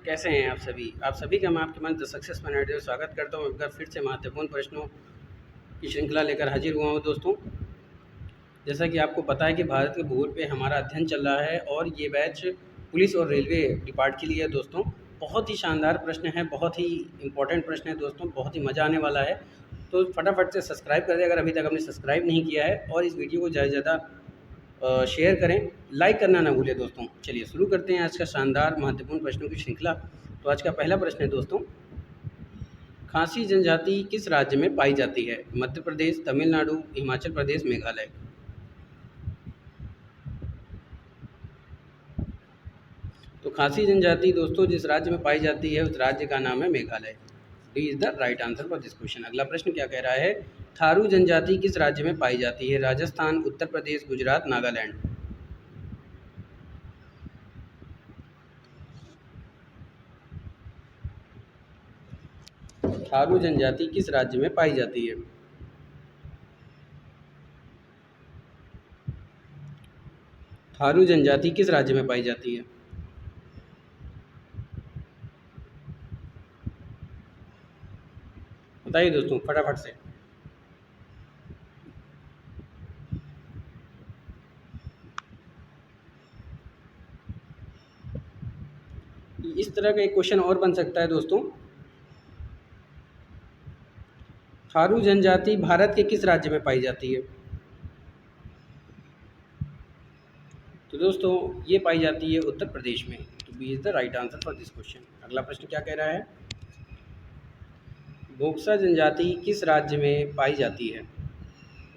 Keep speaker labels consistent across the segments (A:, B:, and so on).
A: कैसे हैं आप सभी का मैं आपके मंच द सक्सेस मैनेजर स्वागत करता हूँ। एक बार फिर से महत्वपूर्ण प्रश्नों की श्रृंखला लेकर हाजिर हुआ हूँ दोस्तों। जैसा कि आपको पता है कि भारत के भूगोल पे हमारा अध्ययन चल रहा है और ये बैच पुलिस और रेलवे डिपार्ट के लिए है दोस्तों। बहुत ही शानदार प्रश्न है, बहुत ही इंपॉर्टेंट प्रश्न है दोस्तों, बहुत ही मज़ा आने वाला है। तो फटाफट से सब्सक्राइब कर दें अगर अभी तक आपने सब्सक्राइब नहीं किया है, और इस वीडियो को ज़्यादा से ज़्यादा शेयर करें, लाइक करना ना भूलें दोस्तों। चलिए शुरू करते हैं आज का शानदार महत्वपूर्ण प्रश्नों की श्रृंखला। तो आज का पहला प्रश्न है दोस्तों, खासी जनजाति किस राज्य में पाई जाती है? मध्य प्रदेश, तमिलनाडु, हिमाचल प्रदेश, मेघालय। तो खासी जनजाति दोस्तों जिस राज्य में पाई जाती है उस राज्य का नाम है Meghalaya. D is the right answer for this question. अगला प्रश्न क्या कह रहा है, थारू जनजाति किस राज्य में पाई जाती है? राजस्थान, उत्तर प्रदेश, गुजरात, नागालैंड। थारू जनजाति किस राज्य में पाई जाती है? थारू जनजाति किस राज्य में पाई जाती है? बताइए दोस्तों फटाफट से। इस तरह का एक क्वेश्चन और बन सकता है दोस्तों, थारू जनजाति भारत के किस राज्य में पाई जाती है? तो दोस्तों ये पाई जाती है उत्तर प्रदेश में। तो B is the right answer for this question. अगला प्रश्न क्या कह रहा है, भोक्सा जनजाति किस राज्य में पाई जाती है?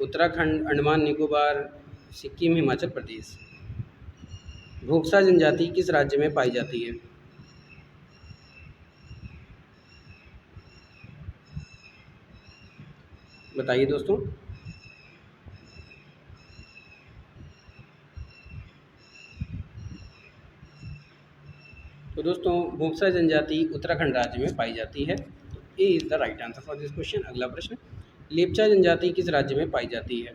A: उत्तराखंड, अंडमान निकोबार, सिक्किम, हिमाचल प्रदेश। भोक्सा जनजाति किस राज्य में पाई जाती है? बताइए दोस्तों। तो दोस्तों भोक्सा जनजाति उत्तराखंड राज्य में पाई जाती है। तो A is the right answer for this question. अगला प्रश्न, लेप्चा जनजाति किस राज्य में पाई जाती है?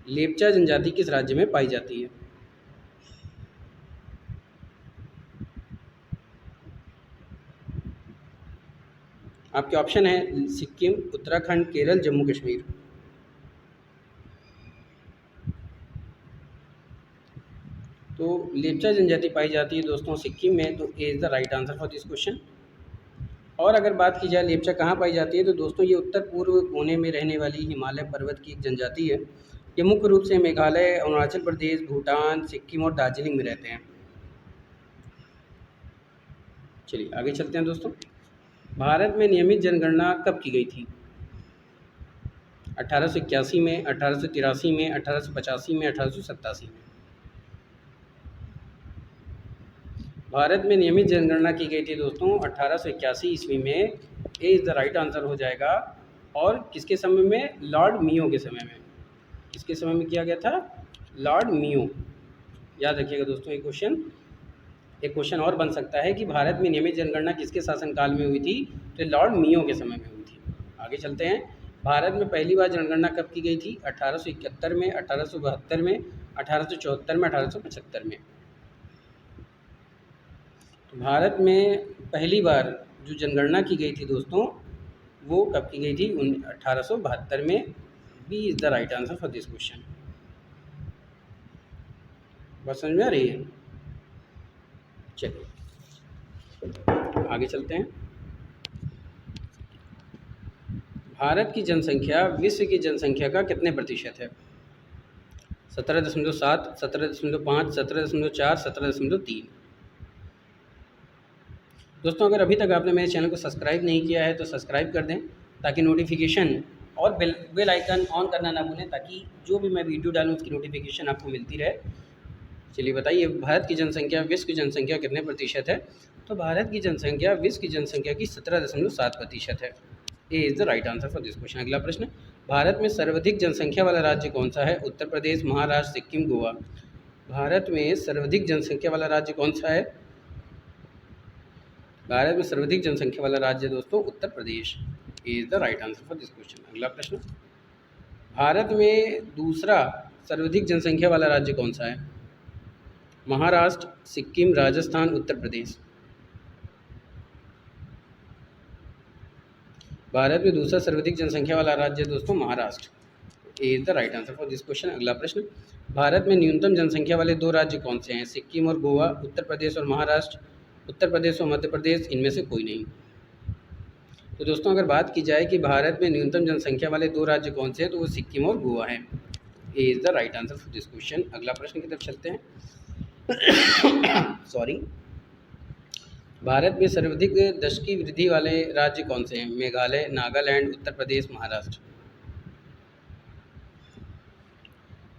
A: लेप्चा जनजाति किस राज्य में पाई जाती है? आपके ऑप्शन है सिक्किम, उत्तराखंड, केरल, जम्मू कश्मीर। तो लेप्चा जनजाति पाई जाती है दोस्तों सिक्किम में। तो A is the right answer for this question. और अगर बात की जाए लेप्चा कहाँ पाई जाती है, तो दोस्तों ये उत्तर पूर्व कोने में रहने वाली हिमालय पर्वत की एक जनजाति है। ये मुख्य रूप से मेघालय, अरुणाचल प्रदेश, भूटान, सिक्किम और दार्जिलिंग में रहते हैं। चलिए आगे चलते हैं दोस्तों। भारत में नियमित जनगणना कब की गई थी? 1881 में, 1883 में, 1885 में, 1887 में। भारत में नियमित जनगणना की गई थी दोस्तों 1881 ईस्वी में। A is the right answer हो जाएगा। और किसके समय में? लॉर्ड मियो के समय में। किसके समय में किया गया था? लॉर्ड मियो। याद रखिएगा दोस्तों एक क्वेश्चन और बन सकता है कि भारत में नियमित जनगणना किसके शासनकाल में हुई थी? तो लॉर्ड मियो के समय में हुई थी। आगे चलते हैं। भारत में पहली बार जनगणना कब की गई थी? 1871 में, 1872 में, 1874 में, 1875 में। भारत में पहली बार जो जनगणना की गई थी दोस्तों वो कब की गई थी? 1872 में। B is the right answer for this question. बात समझ में आ रही है? चलिए आगे चलते हैं। भारत की जनसंख्या विश्व की जनसंख्या का कितने प्रतिशत है? 17.7, 17.5, 17.4, 17.3। दोस्तों अगर अभी तक आपने मेरे चैनल को सब्सक्राइब नहीं किया है तो सब्सक्राइब कर दें, ताकि नोटिफिकेशन और बेल आइकन ऑन करना ना भूलें, ताकि जो भी मैं वीडियो डालूँ उसकी नोटिफिकेशन आपको मिलती रहे। चलिए बताइए, भारत की जनसंख्या विश्व की जनसंख्या कितने प्रतिशत है? तो भारत की जनसंख्या विश्व की जनसंख्या की 17.7% है। A is the right answer for this question. अगला प्रश्न, भारत में सर्वाधिक जनसंख्या वाला राज्य कौन सा है? उत्तर प्रदेश, महाराष्ट्र, सिक्किम, गोवा। भारत में सर्वाधिक जनसंख्या वाला राज्य कौन सा है? भारत में सर्वाधिक जनसंख्या वाला राज्य दोस्तों Uttar Pradesh. Is the right answer for this question. अगला प्रश्न, भारत में दूसरा सर्वाधिक जनसंख्या वाला राज्य कौन सा है? महाराष्ट्र, सिक्किम, राजस्थान, उत्तर प्रदेश। भारत में दूसरा सर्वाधिक जनसंख्या वाला राज्य है दोस्तों Maharashtra. A is the right answer for this question. अगला प्रश्न, भारत में न्यूनतम जनसंख्या वाले 2 राज्य कौन से हैं? सिक्किम और गोवा, उत्तर प्रदेश और महाराष्ट्र, उत्तर प्रदेश और मध्य प्रदेश, इनमें से कोई नहीं। तो दोस्तों अगर बात की जाए कि भारत में न्यूनतम जनसंख्या वाले 2 राज्य कौन से हैं, तो वो सिक्किम और गोवा हैं। A is the right answer for this question. अगला प्रश्न की तरफ चलते हैं। सॉरी, भारत में सर्वाधिक दशकीय वृद्धि वाले राज्य कौन से हैं? मेघालय, नागालैंड, उत्तर प्रदेश, महाराष्ट्र।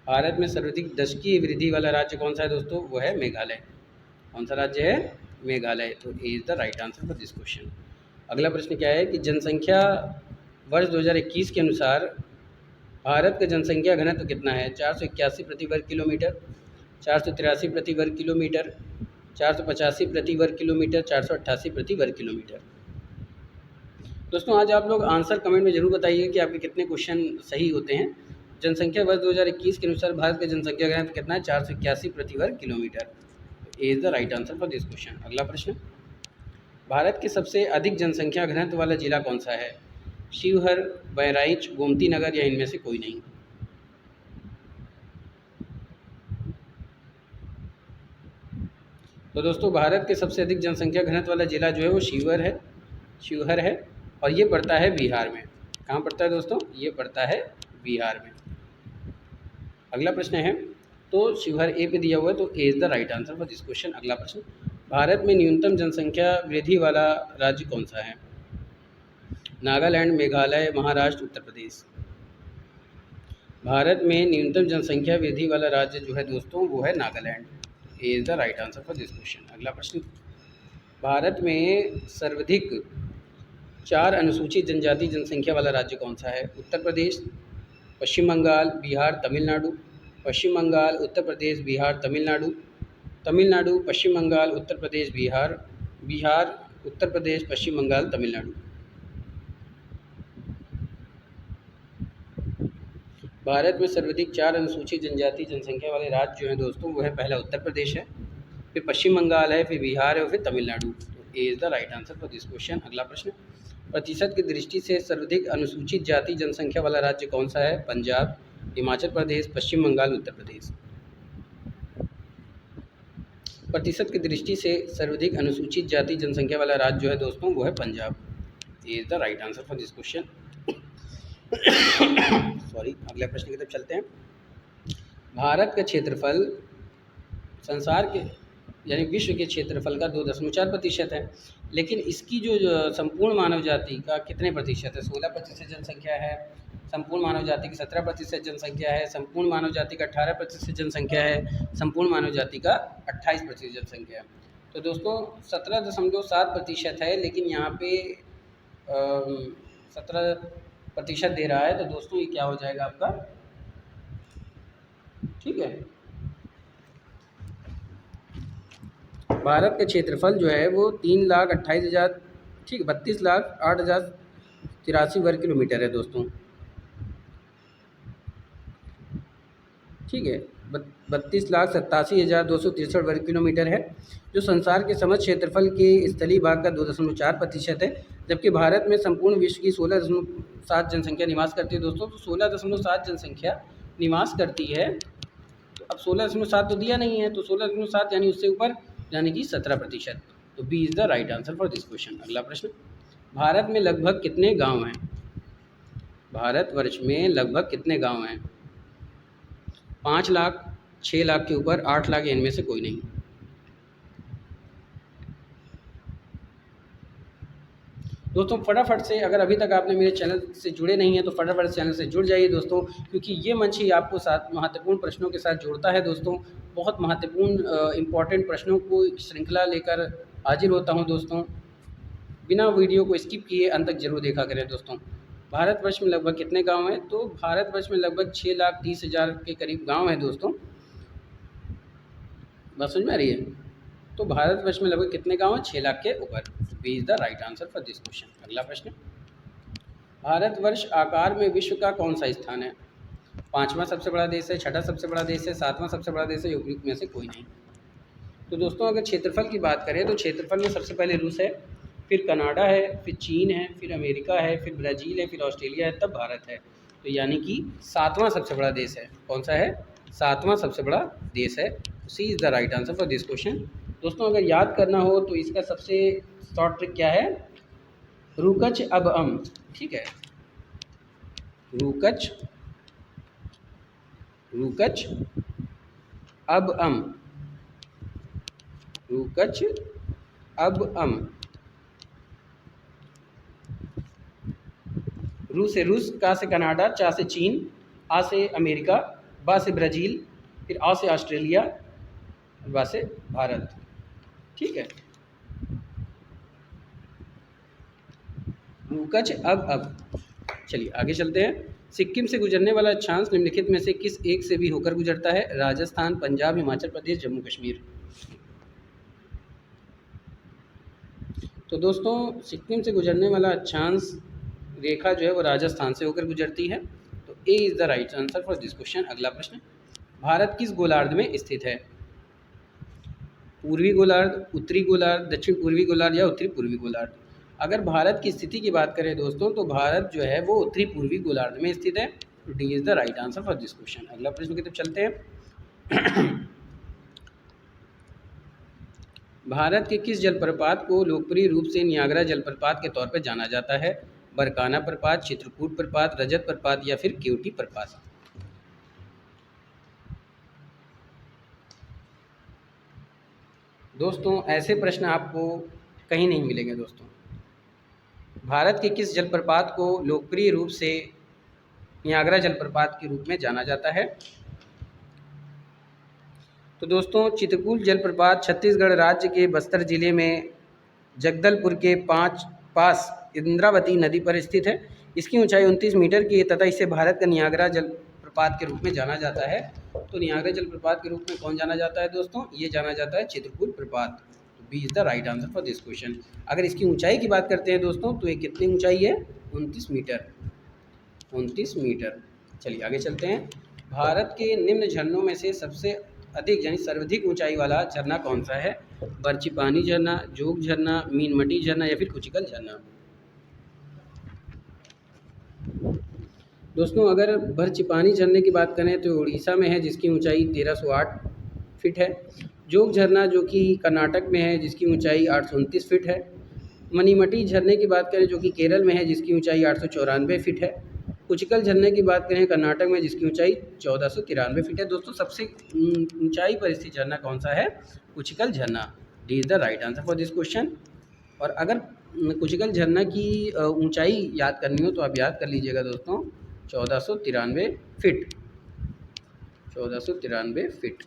A: भारत में सर्वाधिक दशकीय वृद्धि वाला राज्य कौन सा है दोस्तों? वो है मेघालय। कौन सा राज्य है? मेघालय। तो A is the right answer for this question. अगला प्रश्न क्या है कि जनसंख्या वर्ष 2021 के अनुसार भारत का जनसंख्या घनत्व कितना है? 481 प्रति वर्ग किलोमीटर, 483 प्रति वर्ग किलोमीटर, 485 प्रति वर्ग किलोमीटर, 488 प्रति वर्ग किलोमीटर। दोस्तों आज आप लोग आंसर कमेंट में जरूर बताइए कि आपके कितने क्वेश्चन सही होते हैं। जनसंख्या वर्ष 2021 के अनुसार भारत का जनसंख्या घनत्व कितना है? 481 प्रति वर्ग kilometre. A is the right answer for this question. अगला प्रश्न, भारत के सबसे अधिक जनसंख्या घनत्व वाला जिला कौन सा है? शिवहर, बहराइच, गोमती नगर, या इनमें से कोई नहीं। तो दोस्तों भारत के सबसे अधिक जनसंख्या घनत्व वाला जिला जो है वो शिवहर है और ये पड़ता है बिहार में। कहाँ पड़ता है दोस्तों? ये पड़ता है बिहार में। अगला प्रश्न है, तो शिवहर ए पे दिया हुआ है, तो A is the right answer for this question. अगला प्रश्न, भारत में न्यूनतम जनसंख्या वृद्धि वाला राज्य कौन सा है? नागालैंड, मेघालय, महाराष्ट्र, उत्तर प्रदेश। भारत में न्यूनतम जनसंख्या वृद्धि वाला राज्य जो है दोस्तों वो है Nagaland. A is the right answer for this question. अगला प्रश्न, भारत में सर्वाधिक 4 अनुसूचित जनजाति जनसंख्या वाला राज्य कौन सा है? उत्तर प्रदेश, पश्चिम बंगाल, बिहार, तमिलनाडु। पश्चिम बंगाल, उत्तर प्रदेश, बिहार, तमिलनाडु। तमिलनाडु, पश्चिम बंगाल, उत्तर प्रदेश, बिहार, बिहार, उत्तर प्रदेश, पश्चिम बंगाल, तमिलनाडु। भारत में सर्वाधिक 4 अनुसूचित जनजाति जनसंख्या वाले राज्य जो हैं दोस्तों वो है, पहला उत्तर प्रदेश है, फिर पश्चिम बंगाल है, फिर बिहार है और फिर तमिलनाडु। तो A is the right answer for this question. अगला प्रश्न, प्रतिशत की दृष्टि से सर्वाधिक अनुसूचित जाति जनसंख्या वाला राज्य कौन सा है? पंजाब, हिमाचल प्रदेश, पश्चिम बंगाल, उत्तर प्रदेश। प्रतिशत की दृष्टि से सर्वाधिक अनुसूचित जाति जनसंख्या वाला राज्य जो है दोस्तों वो है पंजाब। ये is the right answer for this question. Sorry, अगले प्रश्न की तरफ चलते हैं। भारत का क्षेत्रफल संसार के यानी विश्व के क्षेत्रफल का 2.4% है, लेकिन इसकी जो संपूर्ण मानव जाति का कितने प्रतिशत है? 16% जनसंख्या है, संपूर्ण मानव जाति की 17% जनसंख्या है, संपूर्ण मानव जाति का 18% जनसंख्या है, संपूर्ण मानव जाति का 28% जनसंख्या है। तो दोस्तों 17.7% है, लेकिन यहाँ पे 17% दे रहा है, तो दोस्तों ये क्या हो जाएगा आपका? ठीक है, भारत का क्षेत्रफल जो है वो 3,28,000 ठीक 32,08,083 वर्ग किलोमीटर है दोस्तों। ठीक है, 32,87,263 वर्ग किलोमीटर है, जो संसार के समस्त क्षेत्रफल के स्थलीय भाग का 2.4% है, जबकि भारत में संपूर्ण विश्व की 16.7 जनसंख्या निवास करती है दोस्तों। तो 16.7 जनसंख्या निवास करती है, तो अब 16.7 तो दिया नहीं है, तो 16.7 यानी उससे ऊपर यानी कि 17%। तो B is the right answer for this question. अगला प्रश्न, भारत में लगभग कितने गांव हैं? भारतवर्ष में लगभग कितने गांव हैं? 5 लाख, 6 लाख के ऊपर, 8 लाख, इनमें से कोई नहीं। दोस्तों फटाफट से, अगर अभी तक आपने मेरे चैनल से जुड़े नहीं हैं तो फटाफट चैनल से जुड़ जाइए दोस्तों, क्योंकि ये मंच ही आपको साथ महत्वपूर्ण प्रश्नों के साथ जोड़ता है दोस्तों। बहुत महत्वपूर्ण इम्पॉर्टेंट प्रश्नों को श्रृंखला लेकर हाजिर होता हूँ दोस्तों। बिना वीडियो को स्किप किए अंत तक जरूर देखा करें दोस्तों। भारतवर्ष में लगभग कितने गांव हैं? तो भारतवर्ष में लगभग 6,30,000 के करीब गांव हैं दोस्तों। बात समझ में आ रही है? तो भारतवर्ष में लगभग कितने गांव हैं? 6 लाख के ऊपर। B is the right answer for this question. अगला प्रश्न, भारतवर्ष आकार में विश्व का कौन सा स्थान है? 5वां सबसे बड़ा देश है, 6ठा सबसे बड़ा देश है, 7वां सबसे बड़ा देश है, उपयुक्त में से कोई नहीं। तो दोस्तों अगर क्षेत्रफल की बात करें तो क्षेत्रफल में सबसे पहले रूस है, फिर कनाडा है, फिर चीन है, फिर अमेरिका है, फिर ब्राज़ील है, फिर ऑस्ट्रेलिया है, तब भारत है। तो यानी कि 7वां सबसे बड़ा देश है। कौन सा है? 7वां सबसे बड़ा देश है। C is the right answer for this question. दोस्तों अगर याद करना हो तो इसका सबसे शॉर्ट ट्रिक क्या है? रुकच अब अम। ठीक है, रुकच रुकच अब अम, रुकच अब अम। रू से रूस, का से कनाडा, चा से चीन, आ से अमेरिका, बा से ब्राज़ील, फिर आ से ऑस्ट्रेलिया, बा से भारत। ठीक है, रुकच अब। चलिए आगे चलते हैं। सिक्किम से गुजरने वाला अक्षांश निम्नलिखित में से किस एक से भी होकर गुजरता है? राजस्थान, पंजाब, हिमाचल प्रदेश, जम्मू कश्मीर। तो दोस्तों सिक्किम से गुजरने वाला अक्षांश रेखा जो है वो राजस्थान से होकर गुजरती है। तो A is the right answer for this question. अगला प्रश्न, भारत किस गोलार्ध में स्थित है? पूर्वी गोलार्ध, उत्तरी गोलार्ध, दक्षिण पूर्वी गोलार्ध या उत्तरी पूर्वी गोलार्ध? अगर भारत की स्थिति की बात करें दोस्तों तो भारत जो है वो उत्तरी पूर्वी गोलार्ध में स्थित है। तो D is the right answer for this question. अगला प्रश्न की तरफ चलते हैं। भारत के किस जलप्रपात को लोकप्रिय रूप से नियाग्रा जलप्रपात के तौर पर जाना जाता है? बरकाना प्रपात, चित्रकूट प्रपात, रजत प्रपात या फिर केवटी प्रपात? दोस्तों ऐसे प्रश्न आपको कहीं नहीं मिलेंगे। दोस्तों भारत के किस जलप्रपात को लोकप्रिय रूप से नियाग्रा जलप्रपात के रूप में जाना जाता है? तो दोस्तों चित्रकूट जलप्रपात छत्तीसगढ़ राज्य के बस्तर जिले में जगदलपुर के पास इंद्रावती नदी पर स्थित है। इसकी ऊंचाई 29 मीटर की है तथा इसे भारत का नियाग्रा जलप्रपात के रूप में जाना जाता है। तो नियाग्रा जलप्रपात के रूप में कौन जाना जाता है दोस्तों? ये जाना जाता है चित्रकूट प्रपात। तो B is the right answer for this question. अगर इसकी ऊंचाई की बात करते हैं दोस्तों तो ये कितनी ऊंचाई है? 29 मीटर। 29 मीटर। चलिए आगे चलते हैं। भारत के निम्न झरनों में से सबसे अधिक यानी सर्वाधिक ऊंचाई वाला झरना कौन सा है? बर्चिपानी झरना, जोग झरना, मीनमटी झरना या फिर कुचिकल झरना? दोस्तों अगर बर्चिपानी झरने की बात करें तो उड़ीसा में है जिसकी ऊंचाई 1308 फीट है। जोग झरना जो कि कर्नाटक में है जिसकी ऊंचाई 829 फीट है। मनीमटी झरने की बात करें जो कि केरल में है जिसकी ऊंचाई 894 फीट है। कुचिकल झरने की बात करें कर्नाटक में जिसकी ऊंचाई 1493 फीट है। दोस्तों सबसे ऊंचाई पर स्थित झरना कौन सा है? कुचिकल झरना। D is the right answer for this question. और अगर कुचिकल झरना की ऊंचाई याद करनी हो तो आप याद कर लीजिएगा दोस्तों 1493 फीट। 1493 फीट।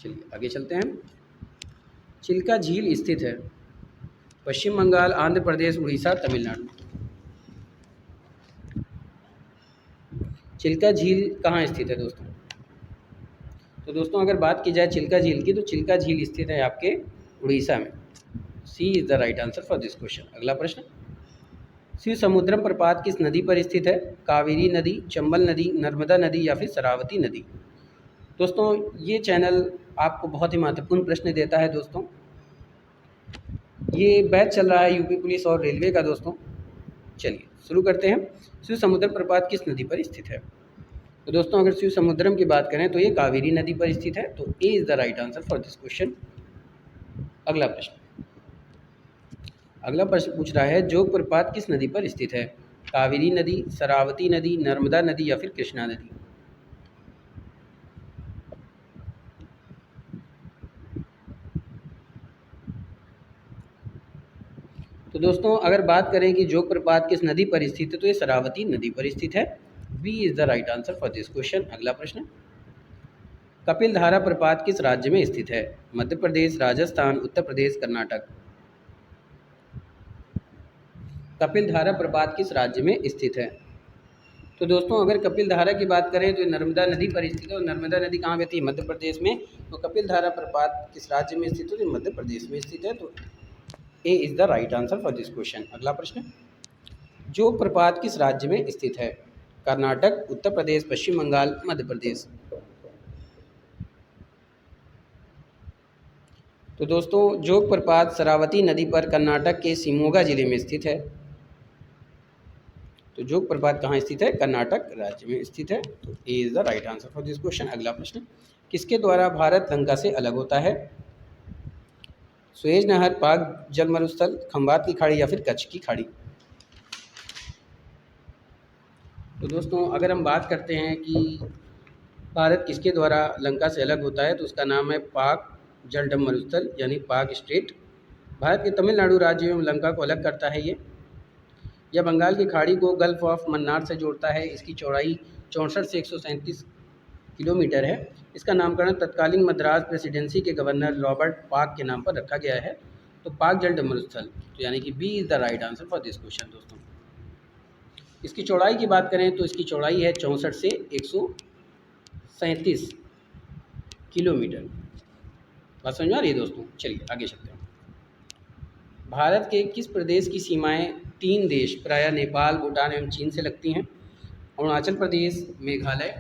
A: चलिए आगे चलते हैं। चिल्का झील स्थित है पश्चिम बंगाल, आंध्र प्रदेश, उड़ीसा, तमिलनाडु। चिल्का झील कहाँ स्थित है दोस्तों? तो दोस्तों अगर बात की जाए चिल्का झील की तो चिल्का झील स्थित है आपके उड़ीसा में। C is the right answer for this question. अगला प्रश्न, शिव समुद्रम प्रपात किस नदी पर स्थित है? कावेरी नदी, चंबल नदी, नर्मदा नदी या फिर शरावती नदी? दोस्तों ये चैनल आपको बहुत ही महत्वपूर्ण प्रश्न देता है। दोस्तों ये बैच चल रहा है यूपी पुलिस और रेलवे का। दोस्तों चलिए शुरू करते हैं। शिव समुद्र प्रपात किस नदी पर स्थित है? तो दोस्तों अगर शिव समुद्रम की बात करें तो ये कावेरी नदी पर स्थित है। तो A is the right answer for this question. अगला प्रश्न पूछ रहा है जोग प्रपात किस नदी पर स्थित है? कावेरी नदी, शरावती नदी, नर्मदा नदी या फिर कृष्णा नदी? तो दोस्तों अगर बात करें कि जोग प्रपात किस नदी पर स्थित है तो ये शरावती नदी पर स्थित है। B is the right answer for this question. अगला प्रश्न, कपिल धारा प्रपात किस राज्य में स्थित है? मध्य प्रदेश, राजस्थान, उत्तर प्रदेश, कर्नाटक? कपिल धारा प्रपात किस राज्य में स्थित है? तो दोस्तों अगर कपिल धारा की बात करें तो नर्मदा नदी पर स्थित है। और नर्मदा नदी कहाँ बहती है? मध्य प्रदेश में। तो कपिल धारा प्रपात किस राज्य में स्थित है? तो मध्य प्रदेश में स्थित है। तो A is the right answer for this question. अगला प्रश्न, जोग प्रपात किस राज्य में स्थित है? कर्नाटक, उत्तर प्रदेश, पश्चिम बंगाल, मध्य प्रदेश? तो दोस्तों जोग प्रपात शरावती नदी पर कर्नाटक के शिमोगा जिले में स्थित है। तो जोग प्रपात कहाँ स्थित है? कर्नाटक राज्य में स्थित है। तो A is the right answer for this question. अगला प्रश्न, किसके द्वारा भारत लंका से अलग होता है? सुएज नहर, पाक जल मरुस्थल, खंबात की खाड़ी या फिर कच्छ की खाड़ी? तो दोस्तों अगर हम बात करते हैं कि भारत किसके द्वारा लंका से अलग होता है, तो उसका नाम है पाक जलडम मरुस्थल यानी पाक स्ट्रेट। भारत के तमिलनाडु राज्य में लंका को अलग करता है ये। यह बंगाल की खाड़ी को गल्फ ऑफ मन्नार से जोड़ता है। इसकी चौड़ाई 64 से 137 किलोमीटर है। इसका नामकरण तत्कालीन मद्रास प्रेसिडेंसी के गवर्नर रॉबर्ट पाक के नाम पर रखा गया है। तो पाक जल मरुस्थल, तो यानी कि B is the right answer for this question. दोस्तों इसकी चौड़ाई की बात करें तो इसकी चौड़ाई है 64 से 137 किलोमीटर। बात समझ में आ रही है दोस्तों? चलिए आगे चलते हैं। भारत के किस प्रदेश की सीमाएं 3 देश प्रायः नेपाल, भूटान एवं चीन से लगती हैं? अरुणाचल प्रदेश, मेघालय,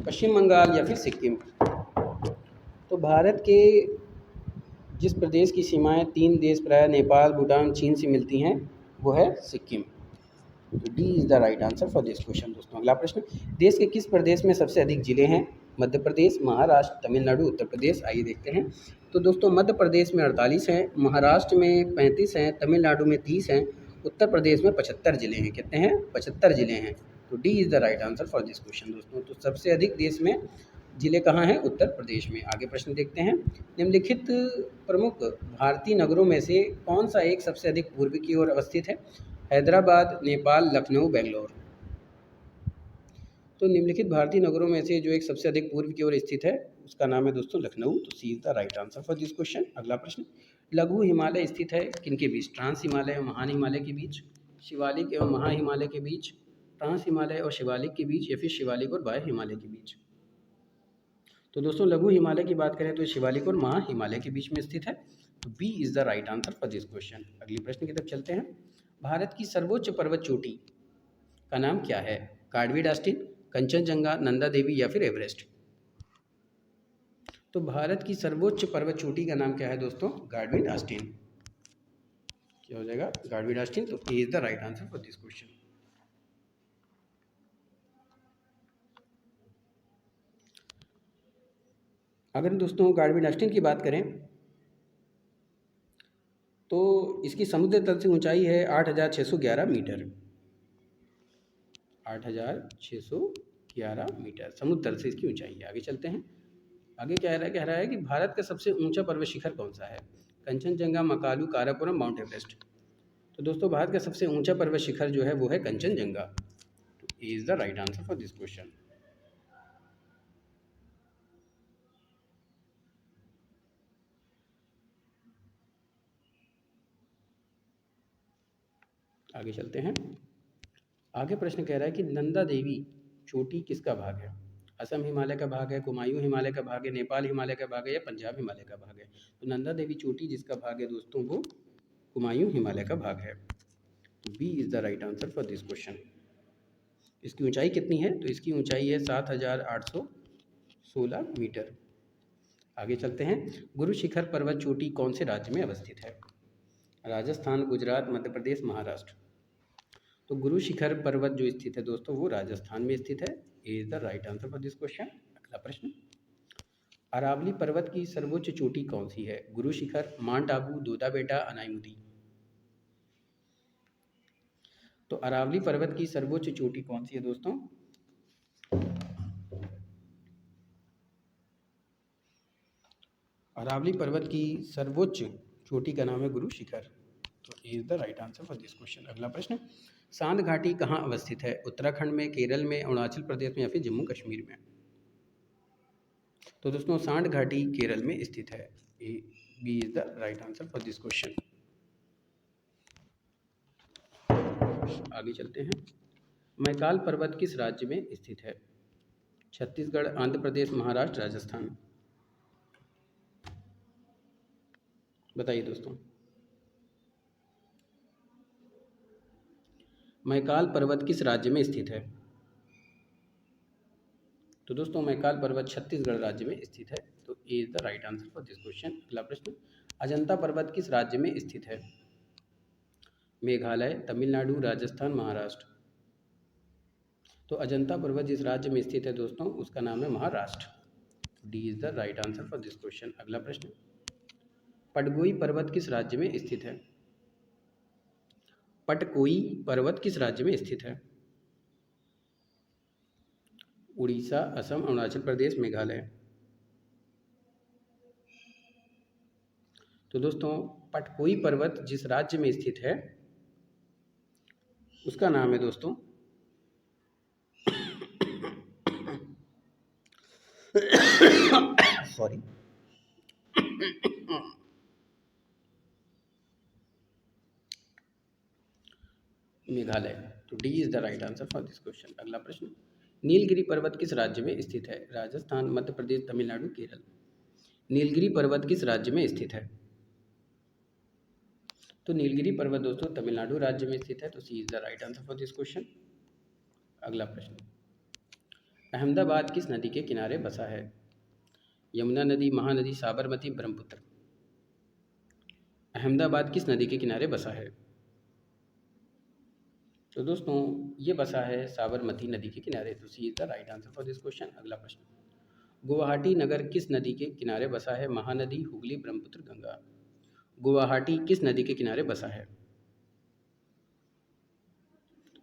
A: पश्चिम बंगाल या फिर सिक्किम? तो भारत के जिस प्रदेश की सीमाएं 3 देश प्रायः नेपाल, भूटान, चीन से मिलती हैं वो है सिक्किम। तो D is the right answer for this question. दोस्तों अगला प्रश्न, देश के किस प्रदेश में सबसे अधिक जिले हैं? मध्य प्रदेश, महाराष्ट्र, तमिलनाडु, उत्तर प्रदेश? आइए देखते हैं। तो दोस्तों मध्य प्रदेश में 48 हैं, महाराष्ट्र में 35 हैं, तमिलनाडु में 30 हैं, उत्तर प्रदेश में 75 जिले हैं। कितने हैं? 75 जिले हैं। तो D is the right answer for this question. दोस्तों तो सबसे अधिक देश में जिले कहाँ हैं? उत्तर प्रदेश में। आगे प्रश्न देखते हैं। निम्नलिखित प्रमुख भारतीय नगरों में से कौन सा एक सबसे अधिक पूर्व की ओर अवस्थित है? हैदराबाद, नेपाल, लखनऊ, बेंगलोर? तो निम्नलिखित भारतीय नगरों में से जो एक सबसे अधिक पूर्व की ओर स्थित है उसका नाम है दोस्तों लखनऊ। तो C is the right answer for this question. अगला प्रश्न, लघु हिमालय स्थित है किनके बीच? ट्रांस हिमालय और महान हिमालय के बीच, शिवालिक एवं महा हिमालय के बीच, ट्रांस हिमालय और शिवालिक के बीच, या फिर शिवालिक और बाह्य हिमालय के बीच? तो दोस्तों लघु हिमालय की बात करें तो शिवालिक और महा हिमालय के बीच में स्थित है। तो B is the right answer for this question. अगले प्रश्न की तरफ चलते हैं। भारत की सर्वोच्च पर्वत चोटी का नाम क्या है? कार्डवी डास्टिन, कंचनजंगा, नंदा देवी या फिर एवरेस्ट? तो भारत की सर्वोच्च पर्वत चोटी का नाम क्या है दोस्तों? गार्डवी डास्टिन। क्या हो जाएगा? गार्डवी डास्टिन। तो A is the right answer for this question. अगर दोस्तों गार्डवी डास्टिन की बात करें तो इसकी समुद्र तल से ऊंचाई है 8,611 मीटर। 8,611 मीटर समुद्र तल से इसकी ऊंचाई है। आगे चलते हैं। आगे कह रहा है कि भारत का सबसे ऊंचा पर्वत शिखर कौन सा है? Kanchenjunga, Makalu, Karakoram, mount Everest? तो दोस्तों भारत का सबसे ऊंचा पर्वत शिखर जो है वो है कंचनजंगा। तो A is the right answer for this question. आगे चलते हैं। आगे प्रश्न कह रहा है कि नंदा देवी चोटी किसका भाग है? असम हिमालय का भाग है, कुमायूं हिमालय का भाग है, नेपाल हिमालय का भाग है, या पंजाब हिमालय का भाग है? तो नंदा देवी चोटी जिसका भाग है दोस्तों वो कुमायूं हिमालय का भाग है। तो B is the right answer for this question. इसकी ऊंचाई कितनी है? तो इसकी ऊंचाई है 7,816 मीटर। आगे चलते हैं। गुरु शिखर पर्वत चोटी कौन से राज्य में अवस्थित है? राजस्थान, गुजरात, मध्य प्रदेश, महाराष्ट्र? तो गुरु शिखर पर्वत जो स्थित है दोस्तों वो राजस्थान में स्थित है। A is the right answer for this question. अगला प्रश्न, अरावली पर्वत की सर्वोच्च चोटी कौन सी है? गुरु शिखर, माउंट आबू, दोदा बेटा, अनाईमुदी? तो अरावली पर्वत की सर्वोच्च चोटी कौन सी है दोस्तों? अरावली पर्वत की सर्वोच्च चोटी का नाम है गुरु शिखर। तो is the right answer for this question. अगला प्रश्न, सांध घाटी कहाँ अवस्थित है? उत्तराखंड में, केरल में, अरुणाचल प्रदेश में, या फिर जम्मू कश्मीर में? तो दोस्तों सांध घाटी केरल में स्थित है। A B is the right answer for this question. आगे चलते हैं। मैकाल पर्वत किस राज्य में स्थित है? छत्तीसगढ़, आंध्र प्रदेश, महाराष्ट्र, राजस्थान? बताइए दोस्तों। मैकाल पर्वत किस राज्य में स्थित है? तो दोस्तों मैकाल पर्वत छत्तीसगढ़ राज्य में स्थित है। तो A is the right answer for this question. अगला प्रश्न, अजंता पर्वत किस राज्य में स्थित है? मेघालय, तमिलनाडु, राजस्थान, महाराष्ट्र। तो अजंता पर्वत जिस राज्य में स्थित है दोस्तों उसका नाम है Maharashtra. D is the right answer for this question. अगला प्रश्न, पटगोई पर्वत किस राज्य में स्थित है? पटकोई पर्वत किस राज्य में स्थित है? उड़ीसा, असम, अरुणाचल प्रदेश, मेघालय। तो दोस्तों पटकोई पर्वत जिस राज्य में स्थित है उसका नाम है दोस्तों सॉरी मेघालय। तो D is the right answer for this question. अगला प्रश्न, नीलगिरी पर्वत किस राज्य में स्थित है? राजस्थान, मध्य प्रदेश, तमिलनाडु, केरल। नीलगिरी पर्वत किस राज्य में स्थित है? तो नीलगिरी पर्वत दोस्तों तमिलनाडु राज्य में स्थित है। तो C is the right answer for this question. अगला प्रश्न, अहमदाबाद किस नदी के किनारे बसा है? यमुना नदी, महानदी, साबरमती, ब्रह्मपुत्र। अहमदाबाद किस नदी के किनारे बसा है? तो दोस्तों ये बसा है साबरमती नदी के किनारे। तो C is the right answer for this question. अगला प्रश्न, गुवाहाटी नगर किस नदी के किनारे बसा है? महानदी, हुगली, ब्रह्मपुत्र, गंगा। गुवाहाटी किस नदी के किनारे बसा है?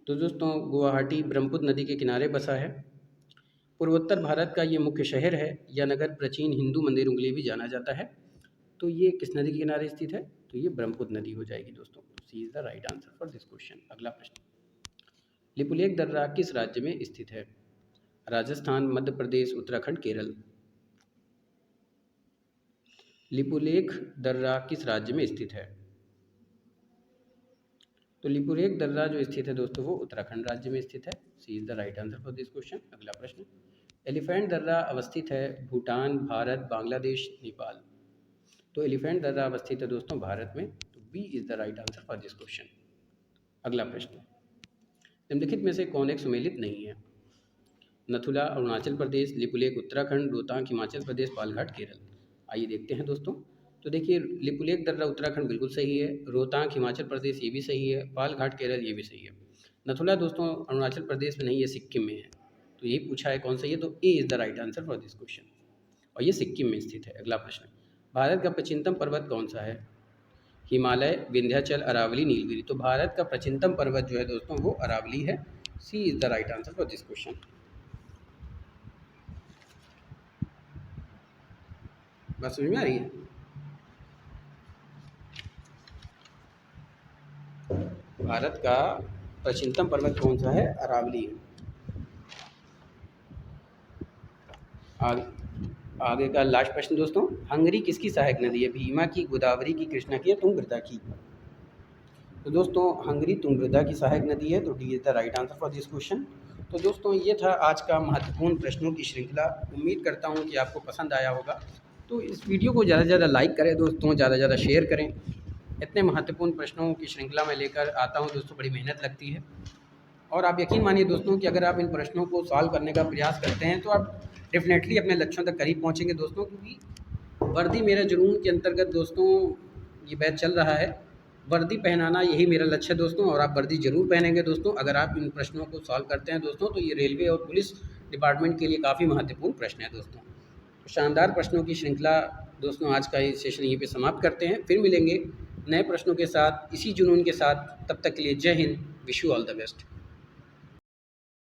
A: तो दोस्तों गुवाहाटी ब्रह्मपुत्र नदी के किनारे बसा है। पूर्वोत्तर भारत का ये मुख्य शहर है। यह नगर प्राचीन हिंदू मंदिरों के लिए भी जाना जाता है। तो ये किस नदी के किनारे स्थित है? तो ये ब्रह्मपुत्र नदी हो जाएगी दोस्तों। C is the right answer for this question. अगला प्रश्न, लिपुलेख दर्रा किस राज्य में स्थित है? राजस्थान, मध्य प्रदेश, उत्तराखंड, केरल। लिपुलेख दर्रा किस राज्य में स्थित है? तो लिपुलेख दर्रा जो स्थित है दोस्तों वो उत्तराखंड राज्य में स्थित है। C is the right answer for this question. अगला प्रश्न, एलिफेंट दर्रा अवस्थित है भूटान, भारत, बांग्लादेश, नेपाल। तो एलिफेंट दर्रा अवस्थित है दोस्तों भारत में। तो B is the right answer for this question. अगला प्रश्न, निम्नलिखित में से कौन एक सुमेलित नहीं है? नथुला अरुणाचल प्रदेश, लिपुलेख उत्तराखंड, रोहतांग हिमाचल प्रदेश, पालघाट केरल। आइए देखते हैं दोस्तों। तो देखिए लिपुलेख दर्रा उत्तराखंड बिल्कुल सही है, रोहतांग हिमाचल प्रदेश ये भी सही है, पालघाट केरल ये भी सही है। नथुला दोस्तों अरुणाचल प्रदेश में नहीं, ये सिक्किम में है। तो यही पूछा है कौन सही है, तो A is the right answer for this question और ये सिक्किम में स्थित है। अगला प्रश्न, भारत का प्राचीनतम पर्वत कौन सा है? हिमालय, विंध्याचल, अरावली, नीलगिरी। तो भारत का प्राचीनतम पर्वत जो है दोस्तों वो अरावली है। C is the right answer for this question. बात समझ में आ रही है? भारत का प्राचीनतम पर्वत कौन सा है? अरावली है। आगे का लास्ट प्रश्न दोस्तों, हंगरी किसकी सहायक नदी है? भीमा की, गोदावरी की, कृष्णा की या तुंगभद्रा की? तो दोस्तों हंगरी तुंगभद्रा की सहायक नदी है। तो D is the right answer for this question. तो दोस्तों ये था आज का महत्वपूर्ण प्रश्नों की श्रृंखला। उम्मीद करता हूँ कि आपको पसंद आया होगा। तो इस वीडियो को ज़्यादा से ज़्यादा लाइक करें दोस्तों, ज़्यादा से ज़्यादा शेयर करें। इतने महत्वपूर्ण प्रश्नों की श्रृंखला में लेकर आता हूँ दोस्तों, बड़ी मेहनत लगती है। और आप यकीन मानिए दोस्तों कि अगर आप इन प्रश्नों को सॉल्व करने का प्रयास करते हैं तो आप डेफिनेटली अपने लक्ष्यों तक करीब पहुँचेंगे दोस्तों। क्योंकि वर्दी मेरा जुनून के अंतर्गत दोस्तों ये बैच चल रहा है। वर्दी पहनाना यही मेरा लक्ष्य है दोस्तों, और आप वर्दी ज़रूर पहनेंगे दोस्तों अगर आप इन प्रश्नों को सॉल्व करते हैं दोस्तों। तो ये रेलवे और पुलिस डिपार्टमेंट के लिए काफ़ी महत्वपूर्ण प्रश्न है दोस्तों। तो शानदार प्रश्नों की श्रृंखला दोस्तों आज का ये सेशन यहीं पे समाप्त करते हैं। फिर मिलेंगे नए प्रश्नों के साथ, इसी जुनून के साथ। तब तक के लिए जय Hind, wish you all the best.